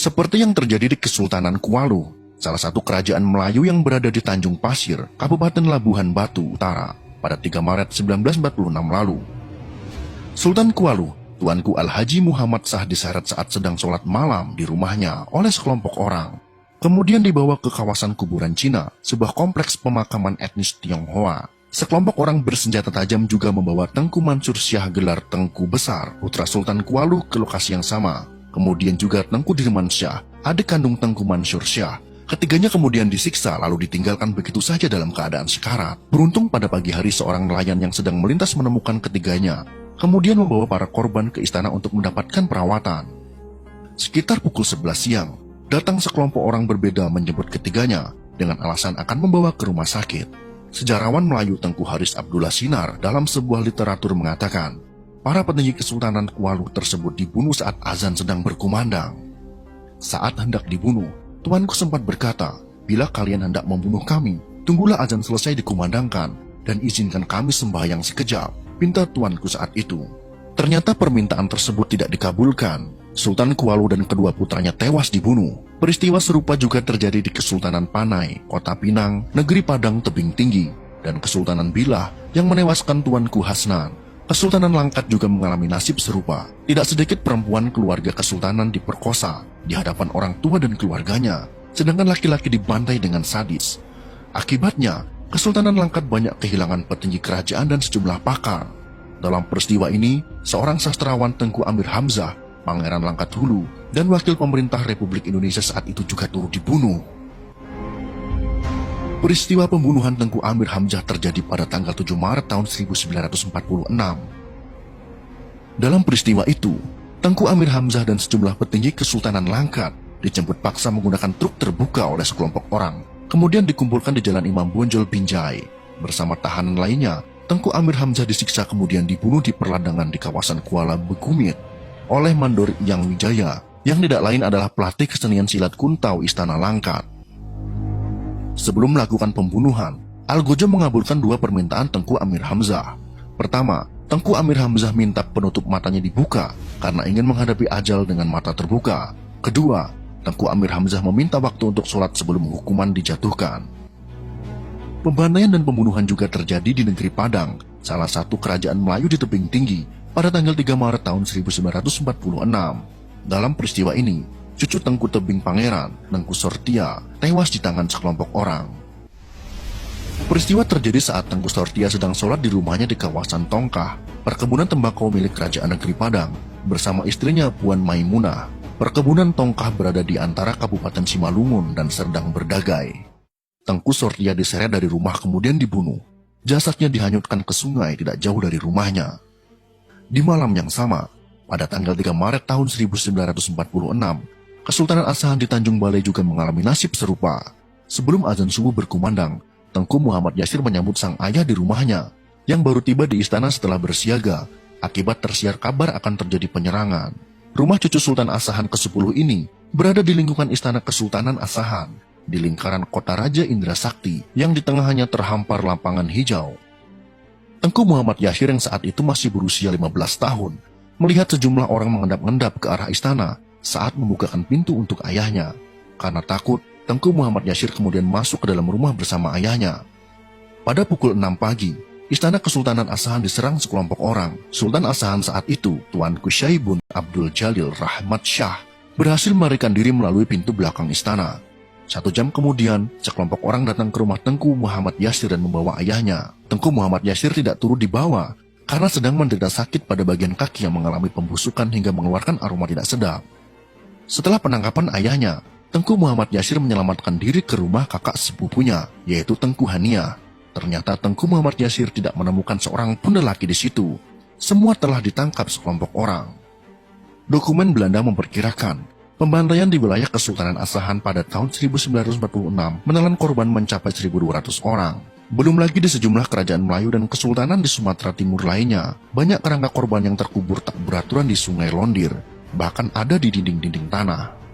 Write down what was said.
Seperti yang terjadi di Kesultanan Kualu, salah satu kerajaan Melayu yang berada di Tanjung Pasir, Kabupaten Labuhan Batu Utara, pada 3 Maret 1946 lalu. Sultan Kualu, Tuanku Al-Haji Muhammad Shah, diseret saat sedang sholat malam di rumahnya oleh sekelompok orang. Kemudian dibawa ke kawasan kuburan Cina, sebuah kompleks pemakaman etnis Tionghoa. Sekelompok orang bersenjata tajam juga membawa Tengku Mansur Shah gelar Tengku Besar, putra Sultan Kualu, ke lokasi yang sama. Kemudian juga Tengku Dirman Shah, adik kandung Tengku Mansur Shah. Ketiganya kemudian disiksa lalu ditinggalkan begitu saja dalam keadaan sekarat. Beruntung pada pagi hari seorang nelayan yang sedang melintas menemukan ketiganya, kemudian membawa para korban ke istana untuk mendapatkan perawatan. Sekitar pukul 11 siang, datang sekelompok orang berbeda menjemput ketiganya dengan alasan akan membawa ke rumah sakit. Sejarawan Melayu Tengku Haris Abdullah Sinar dalam sebuah literatur mengatakan, para petinggi Kesultanan Kualu tersebut dibunuh saat azan sedang berkumandang. Saat hendak dibunuh, tuanku sempat berkata, bila kalian hendak membunuh kami, tunggulah azan selesai dikumandangkan dan izinkan kami sembahyang sekejap, pinta tuanku saat itu. Ternyata permintaan tersebut tidak dikabulkan. Sultan Kualu dan kedua putranya tewas dibunuh. Peristiwa serupa juga terjadi di Kesultanan Panai, Kota Pinang, Negeri Padang Tebing Tinggi, dan Kesultanan Bilah yang menewaskan Tuanku Hasnan. Kesultanan Langkat juga mengalami nasib serupa. Tidak sedikit perempuan keluarga kesultanan diperkosa di hadapan orang tua dan keluarganya, sedangkan laki-laki dibantai dengan sadis. Akibatnya, Kesultanan Langkat banyak kehilangan petinggi kerajaan dan sejumlah pakar. Dalam peristiwa ini, seorang sastrawan Tengku Amir Hamzah, Pangeran Langkat Hulu, dan wakil pemerintah Republik Indonesia saat itu juga turut dibunuh. Peristiwa pembunuhan Tengku Amir Hamzah terjadi pada tanggal 7 Maret tahun 1946. Dalam peristiwa itu, Tengku Amir Hamzah dan sejumlah petinggi Kesultanan Langkat dijemput paksa menggunakan truk terbuka oleh sekelompok orang, kemudian dikumpulkan di Jalan Imam Bonjol Binjai. Bersama tahanan lainnya, Tengku Amir Hamzah disiksa kemudian dibunuh di perladangan di kawasan Kuala Begumit oleh Mandor Yang Wijaya, yang tidak lain adalah pelatih kesenian silat Kuntau Istana Langkat. Sebelum melakukan pembunuhan, Algojo mengabulkan dua permintaan Tengku Amir Hamzah. Pertama, Tengku Amir Hamzah minta penutup matanya dibuka karena ingin menghadapi ajal dengan mata terbuka. Kedua, Tengku Amir Hamzah meminta waktu untuk sholat sebelum hukuman dijatuhkan. Pembantaian dan pembunuhan juga terjadi di Negeri Padang, salah satu kerajaan Melayu di tebing tinggi, pada tanggal 3 Maret tahun 1946. Dalam peristiwa ini, cucu Tengku Tebing Pangeran, Tengku Sortia, tewas di tangan sekelompok orang. Peristiwa terjadi saat Tengku Sortia sedang sholat di rumahnya di kawasan Tongkah, perkebunan tembakau milik Kerajaan Negeri Padang, bersama istrinya Puan Maimunah. Perkebunan Tongkah berada di antara Kabupaten Simalungun dan Serdang Berdagai. Tengku Sortia diseret dari rumah kemudian dibunuh. Jasadnya dihanyutkan ke sungai tidak jauh dari rumahnya. Di malam yang sama, pada tanggal 3 Maret tahun 1946, Kesultanan Asahan di Tanjung Balai juga mengalami nasib serupa. Sebelum azan subuh berkumandang, Tengku Muhammad Yasir menyambut sang ayah di rumahnya, yang baru tiba di istana setelah bersiaga, akibat tersiar kabar akan terjadi penyerangan. Rumah cucu Sultan Asahan ke-10 ini berada di lingkungan Istana Kesultanan Asahan, di lingkaran Kota Raja Indra Sakti, yang di tengahnya terhampar lapangan hijau. Tengku Muhammad Yasir yang saat itu masih berusia 15 tahun, melihat sejumlah orang mengendap-endap ke arah istana saat membukakan pintu untuk ayahnya. Karena takut, Tengku Muhammad Yasir kemudian masuk ke dalam rumah bersama ayahnya. Pada pukul 6 pagi, Istana Kesultanan Asahan diserang sekelompok orang. Sultan Asahan saat itu, Tuanku Syaibun Abdul Jalil Rahmat Shah, berhasil melarikan diri melalui pintu belakang istana. 1 jam kemudian, sekelompok orang datang ke rumah Tengku Muhammad Yasir dan membawa ayahnya. Tengku Muhammad Yasir tidak turut dibawa, karena sedang menderita sakit pada bagian kaki yang mengalami pembusukan hingga mengeluarkan aroma tidak sedap. Setelah penangkapan ayahnya, Tengku Muhammad Yasir menyelamatkan diri ke rumah kakak sepupunya, yaitu Tengku Hania. Ternyata Tengku Muhammad Yasir tidak menemukan seorang pun lelaki di situ. Semua telah ditangkap sekelompok orang. Dokumen Belanda memperkirakan, pembantaian di wilayah Kesultanan Asahan pada tahun 1946 menelan korban mencapai 1.200 orang. Belum lagi di sejumlah kerajaan Melayu dan kesultanan di Sumatera Timur lainnya, banyak kerangka korban yang terkubur tak beraturan di Sungai Londir, bahkan ada di dinding-dinding tanah.